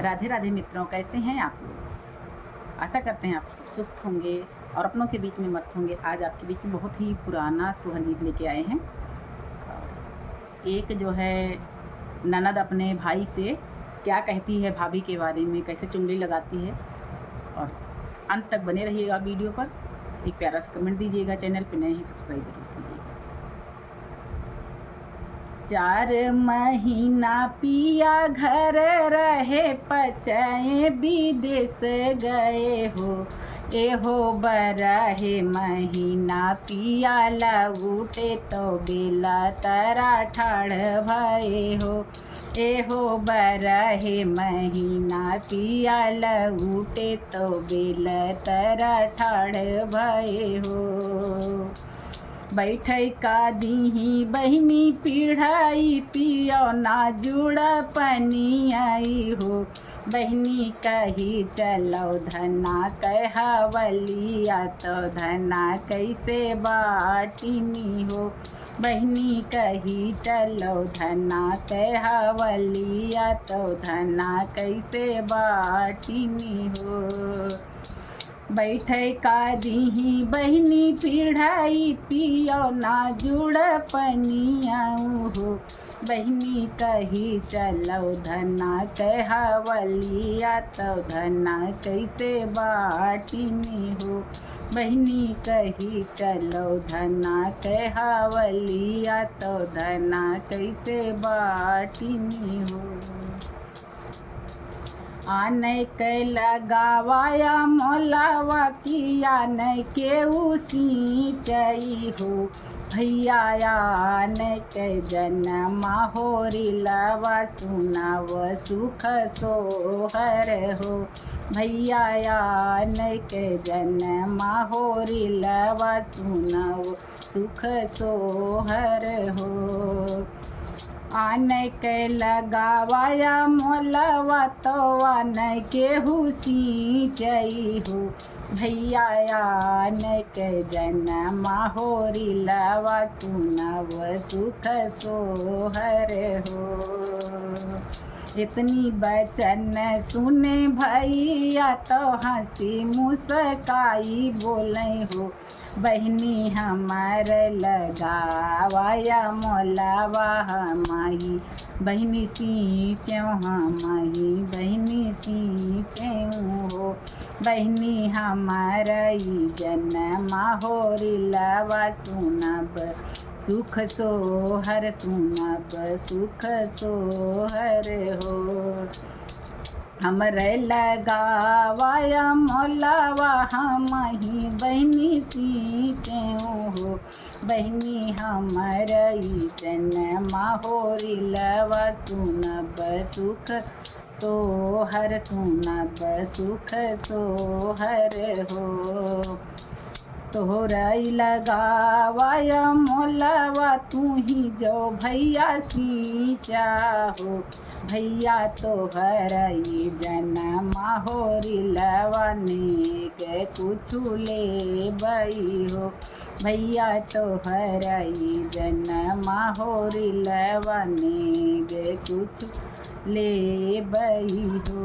राधे राधे मित्रों, कैसे हैं आप लोग। आशा करते हैं आप सब सुस्त होंगे और अपनों के बीच में मस्त होंगे। आज आपके बीच में बहुत ही पुराना सुहनीत लेके आए हैं। एक जो है ननद अपने भाई से क्या कहती है भाभी के बारे में, कैसे चुंगली लगाती है, और अंत तक बने रहिएगा वीडियो पर। एक प्यारा सा कमेंट दीजिएगा, चैनल पर नए ही सब्सक्राइब जरूर कीजिएगा। 4 महीना पिया घर रहे, पचाए विदेश गए हो। एहो 12 महीना पिया लौटे, तो बेला तरा ठाड़ भये हो। एहो 12 महीना पिया लौटे, तो बेला तरा ठाड़ भये हो। बैठै का दीही बहिनी पीढ़ाई, पियो ना जुड़ा पनी आई हो। बहिनी कही चलो धना कहवलिया, तो धना कैसे बाटिनी हो। बहिनी कही चलो धना कहवलिया, तो धना कैसे बाटिनी हो। बैठे का दीही बहिनी पीढ़ाई, पियो ना जुड़ पनियाऊ हो। बहिनी कही चलो धना कहवलिया, तो धना कैसे बाटिनी हो। बहिनी कही चलो धना कहवलिया, तो धना कैसे बाटिनी हो। आने के लगावाया मोलावा, किया न के उसी चई हो। भैया आने के जन्मा होरी लवा, सुनाव सुख सोहर हो। भैया आने के जन्मा होरी लवा, सुनाव सुख सोहर हो। आने के लगावाया मोलवा, तो आने के हुसी चई हो। भैया आने के जन्मा होरी लवा, सुनव सुख सोहर हो। इतनी बचन सुने भैया, तो हंसी मुस्काई बोले हो। बहिनी हमार लगावाया मोलावा हमाही, बहिनी सी क्यों हमाही, बहिनी सी क्यों हो। बहिनी हमार जन्मा होरी लवा, सुनब सुख सोहर, सुनब सुख सोहर हो। हमरे लगावाया मोलावा हमही, बहिनी सी क्यों हो। बहिनी हमर जन्मा होरी लवा, सुनब सुख सोहर, सुनब सुख सोहर हो। तोहराई लगावाया मोलावा, तू ही जो भैया सी चाहो। भैया तोहराई जन्मा होरी लवा, ने कुछ ले बई हो। भैया तोहराई जन्मा होरी लवा, ने कुछ ले बई हो।